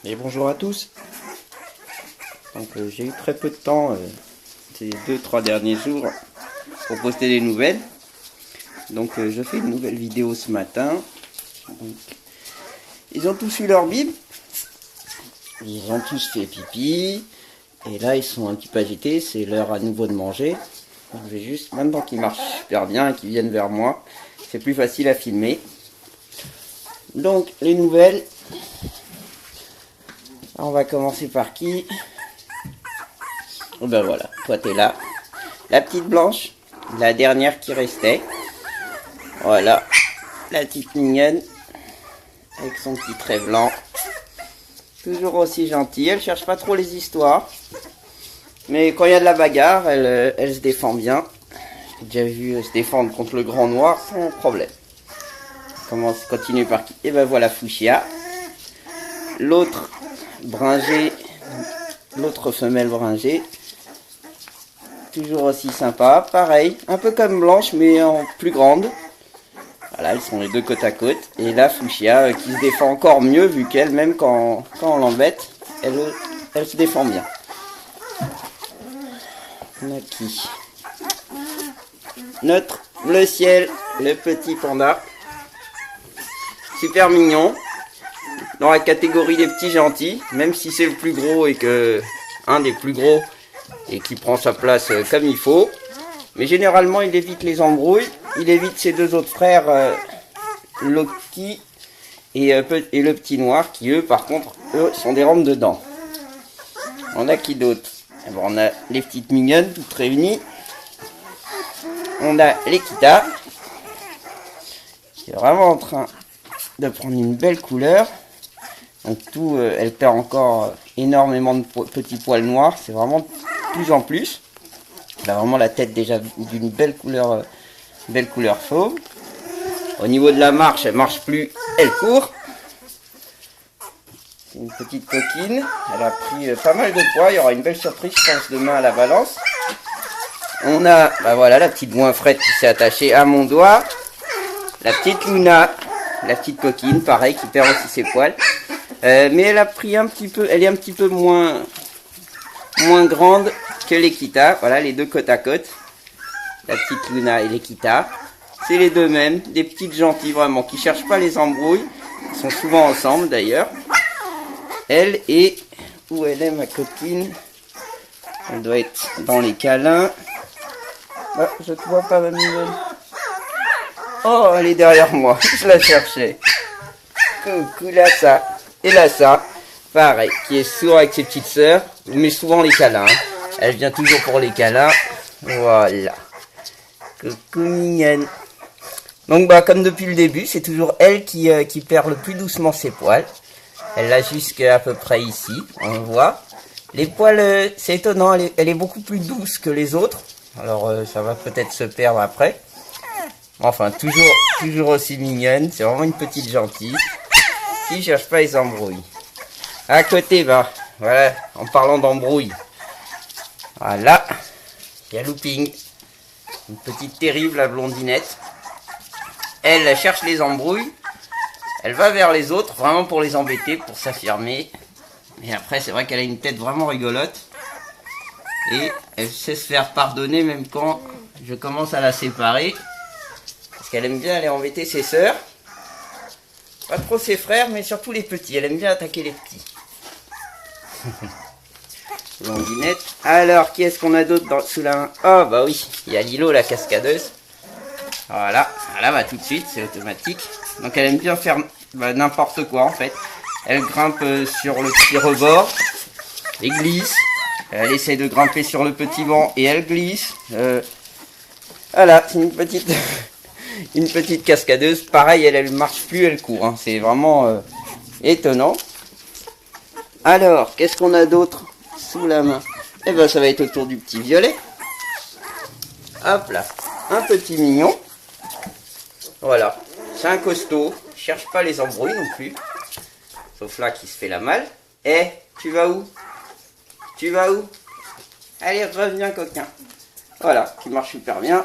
Et bonjour à tous. Donc j'ai eu très peu de temps ces 2-3 derniers jours pour poster des nouvelles. Donc je fais une nouvelle vidéo ce matin. Donc, ils ont tous eu leur bib. Ils ont tous fait pipi. Et là ils sont un petit peu agités. C'est l'heure à nouveau de manger. Donc, je vais juste, maintenant qu'ils marchent super bien et qu'ils viennent vers moi, c'est plus facile à filmer. Donc les nouvelles. On va commencer par qui? Ben voilà, toi t'es là. La petite blanche, la dernière qui restait. Voilà, la petite mignonne, avec son petit trait blanc. Toujours aussi gentille, elle cherche pas trop les histoires. Mais quand il y a de la bagarre, elle se défend bien. J'ai déjà vu se défendre contre le grand noir sans problème. On continue par qui? Et ben voilà Fuchsia. L'autre bringée, l'autre femelle bringée. Toujours aussi sympa, pareil, un peu comme Blanche mais en plus grande. Voilà, ils sont les deux côte à côte. Et là, Fuchsia qui se défend encore mieux vu qu'elle, même quand on l'embête, elle se défend bien. On a qui? Notre bleu ciel, le petit panda. Super mignon. Dans la catégorie des petits gentils, même si c'est le plus gros et que un des plus gros et qui prend sa place comme il faut. Mais généralement, il évite les embrouilles. Il évite ses deux autres frères, Loki et le petit noir, qui eux, par contre, eux, sont des rampes dedans. On a qui d'autre? Bon, on a les petites mignonnes, toutes réunies. On a l'Ekita, qui est vraiment en train de prendre une belle couleur. Donc tout, elle perd encore énormément de petits poils noirs. C'est vraiment de plus en plus. Elle a vraiment la tête déjà d'une belle couleur fauve. Au niveau de la marche, elle marche plus, elle court. C'est une petite coquine. Elle a pris pas mal de poids. Il y aura une belle surprise, je pense, demain à la balance. On a, bah voilà, la petite goinfrette qui s'est attachée à mon doigt. La petite Luna, la petite coquine, pareil, qui perd aussi ses poils. Mais elle a pris un petit peu, elle est un petit peu moins grande que l'Ekita. Voilà, les deux côte à côte. La petite Luna et l'Ekita. C'est les deux mêmes, des petites gentilles vraiment, qui cherchent pas les embrouilles. Ils sont souvent ensemble d'ailleurs. Elle est, où elle est ma coquine? Elle doit être dans les câlins. Ah, je te vois pas ma mignonne. Oh, elle est derrière moi, je la cherchais. Coucou, là ça. Et là ça, pareil, qui est souvent avec ses petites sœurs, mais souvent les câlins. Hein. Elle vient toujours pour les câlins. Voilà. Coucou mignonne. Donc bah comme depuis le début, c'est toujours elle qui perd le plus doucement ses poils. Elle l'a jusqu'à peu près ici, on le voit. Les poils, c'est étonnant, elle est beaucoup plus douce que les autres. Alors ça va peut-être se perdre après. Enfin, toujours aussi mignonne, c'est vraiment une petite gentille. Qui cherche pas les embrouilles. À côté, bah, voilà, en parlant d'embrouilles. Voilà, il y a Looping. Une petite terrible, la blondinette. Elle cherche les embrouilles. Elle va vers les autres, vraiment pour les embêter, pour s'affirmer. Mais après, c'est vrai qu'elle a une tête vraiment rigolote. Et elle sait se faire pardonner même quand je commence à la séparer. Parce qu'elle aime bien aller embêter ses sœurs. Pas trop ses frères, mais surtout les petits. Elle aime bien attaquer les petits. Blondinette. Alors, qui est-ce qu'on a d'autre sous la main? Oh, bah oui, il y a Lilo, la cascadeuse. Voilà, là, bah tout de suite, c'est automatique. Donc, elle aime bien faire n'importe quoi, en fait. Elle grimpe sur le petit rebord et glisse. Elle essaie de grimper sur le petit banc et elle glisse. Voilà, c'est une petite... Une petite cascadeuse, pareil, elle marche plus, elle court. Hein. C'est vraiment étonnant. Alors, qu'est-ce qu'on a d'autre sous la main? Eh ben, ça va être autour du petit violet. Hop là, un petit mignon. Voilà, c'est un costaud. Cherche pas les embrouilles non plus. Sauf là qui se fait la malle. Eh, tu vas où? Tu vas où? Allez, reviens coquin. Voilà, qui marche super bien.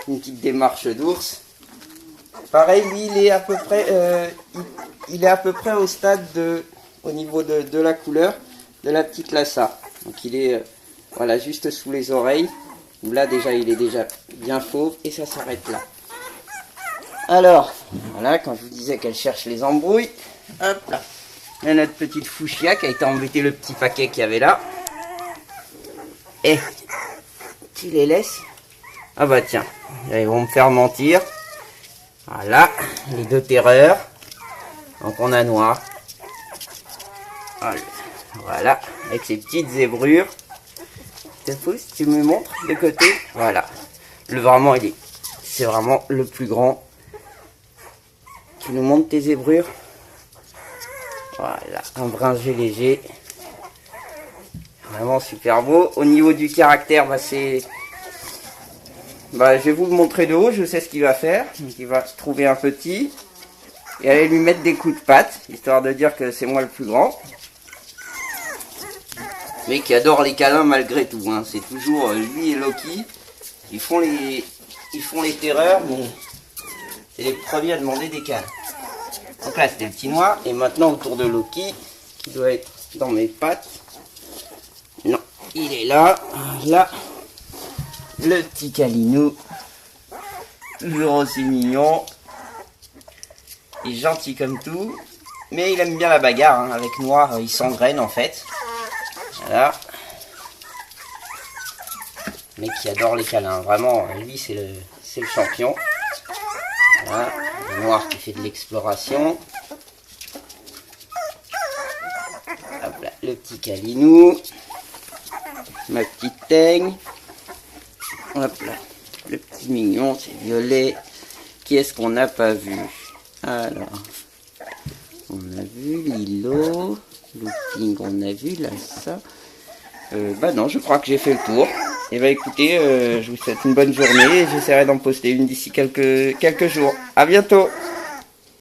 Une petite démarche d'ours. Pareil, lui, il est à peu près au stade de au niveau de la couleur de la petite Lhasa. Donc il est voilà, juste sous les oreilles. Là déjà il est déjà bien fauve et ça s'arrête là. Alors, voilà, quand je vous disais qu'elle cherche les embrouilles, hop là. Il y a notre petite Fuchsia qui a été embêter le petit paquet qu'il y avait là. Et tu les laisses. Ah bah tiens, ils vont me faire mentir. Voilà, les deux terreurs. Donc on a noir. Voilà, avec ses petites zébrures. Tu me montres de côté. Voilà. Vraiment, c'est vraiment le plus grand. Tu nous montres tes zébrures. Voilà, un bringé léger. Vraiment super beau. Au niveau du caractère, je vais vous le montrer de haut. Je sais ce qu'il va faire. Donc, il va trouver un petit et aller lui mettre des coups de patte, histoire de dire que c'est moi le plus grand. Mais qui adore les câlins malgré tout. Hein. C'est toujours lui et Loki. Ils font les terreurs, mais c'est les premiers à demander des câlins. Donc là, c'était le petit noir. Et maintenant, autour de Loki, qui doit être dans mes pattes. Non, il est là. Là, le petit Calinou. Toujours aussi mignon. Il est gentil comme tout. Mais il aime bien la bagarre. Hein. Avec Noir, il s'engraine en fait. Voilà. Mais qui adore les câlins. Vraiment, lui, c'est le champion. Voilà. Le Noir qui fait de l'exploration. Hop là, le petit Calinou. Ma petite teigne. Hop là. Le petit mignon, c'est Violet. Qui est-ce qu'on n'a pas vu? Alors, on a vu Lilo. Looping, on a vu là ça. Bah non, je crois que j'ai fait le tour. Et bah écoutez, je vous souhaite une bonne journée et j'essaierai d'en poster une d'ici quelques jours. À bientôt!